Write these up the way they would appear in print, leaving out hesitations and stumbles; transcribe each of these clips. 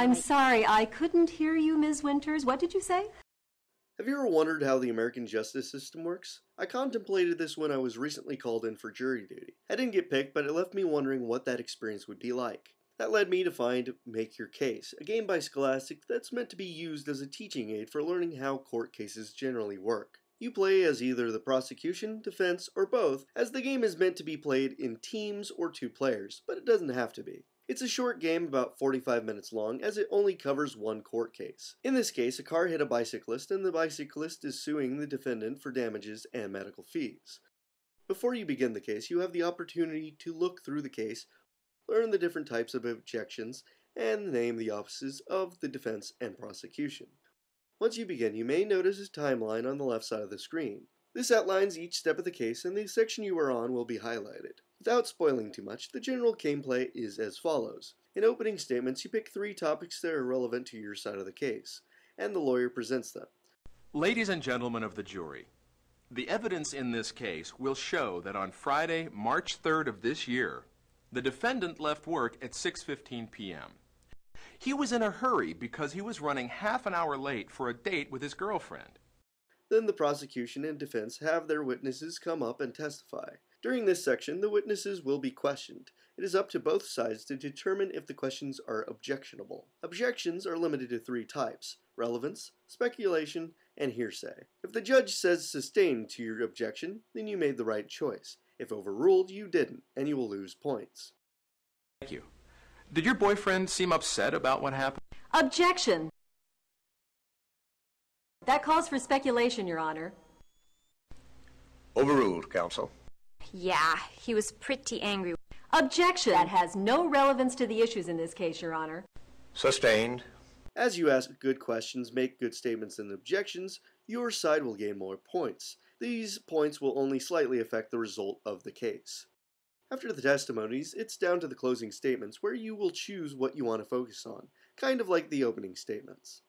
I'm sorry, I couldn't hear you, Ms. Winters. What did you say? Have you ever wondered how the American justice system works? I contemplated this when I was recently called in for jury duty. I didn't get picked, but it left me wondering what that experience would be like. That led me to find Make Your Case, a game by Scholastic that's meant to be used as a teaching aid for learning how court cases generally work. You play as either the prosecution, defense, or both, as the game is meant to be played in teams or 2 players, but it doesn't have to be. It's a short game, about 45 minutes long, as it only covers one court case. In this case, a car hit a bicyclist, and the bicyclist is suing the defendant for damages and medical fees. Before you begin the case, you have the opportunity to look through the case, learn the different types of objections, and name the offices of the defense and prosecution. Once you begin, you may notice a timeline on the left side of the screen. This outlines each step of the case, and the section you are on will be highlighted. Without spoiling too much, the general gameplay is as follows. In opening statements, you pick 3 topics that are relevant to your side of the case, and the lawyer presents them. Ladies and gentlemen of the jury, the evidence in this case will show that on Friday, March 3rd of this year, the defendant left work at 6:15 p.m. He was in a hurry because he was running half an hour late for a date with his girlfriend. Then the prosecution and defense have their witnesses come up and testify. During this section, the witnesses will be questioned. It is up to both sides to determine if the questions are objectionable. Objections are limited to 3 types: relevance, speculation, and hearsay. If the judge says sustained to your objection, then you made the right choice. If overruled, you didn't, and you will lose points. Thank you. Did your boyfriend seem upset about what happened? Objection! That calls for speculation, Your Honor. Overruled, counsel. Yeah, he was pretty angry. Objection! That has no relevance to the issues in this case, Your Honor. Sustained. As you ask good questions, make good statements and objections, your side will gain more points. These points will only slightly affect the result of the case. After the testimonies, it's down to the closing statements where you will choose what you want to focus on, kind of like the opening statements.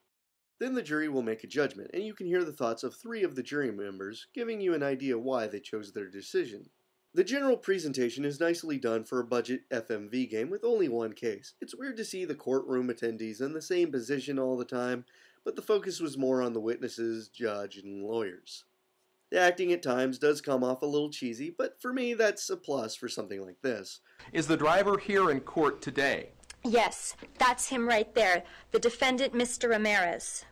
Then the jury will make a judgment, and you can hear the thoughts of 3 of the jury members, giving you an idea why they chose their decision. The general presentation is nicely done for a budget FMV game with only 1 case. It's weird to see the courtroom attendees in the same position all the time, but the focus was more on the witnesses, judge, and lawyers. The acting at times does come off a little cheesy, but for me that's a plus for something like this. Is the driver here in court today? Yes, that's him right there, the defendant, Mr. Ramirez.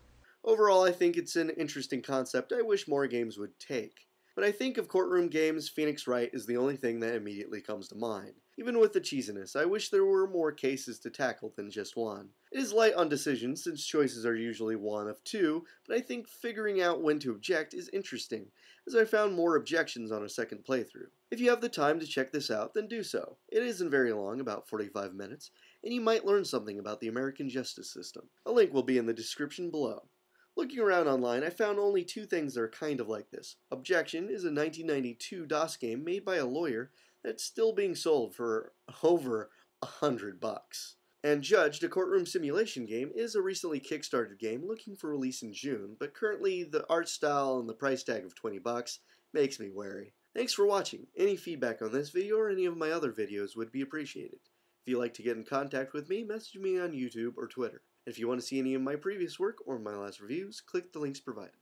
Overall, I think it's an interesting concept I wish more games would take. When I think of courtroom games, Phoenix Wright is the only thing that immediately comes to mind. Even with the cheesiness, I wish there were more cases to tackle than just one. It is light on decisions, since choices are usually 1 of 2, but I think figuring out when to object is interesting, as I found more objections on a second playthrough. If you have the time to check this out, then do so. It isn't very long, about 45 minutes, and you might learn something about the American justice system. A link will be in the description below. Looking around online, I found only 2 things that are kind of like this. Objection is a 1992 DOS game made by a lawyer that's still being sold for over $100. And Judged, a courtroom simulation game, is a recently kickstarted game looking for release in June, but currently the art style and the price tag of $20 makes me wary. Thanks for watching. Any feedback on this video or any of my other videos would be appreciated. If you'd like to get in contact with me, message me on YouTube or Twitter. If you want to see any of my previous work or my last reviews, click the links provided.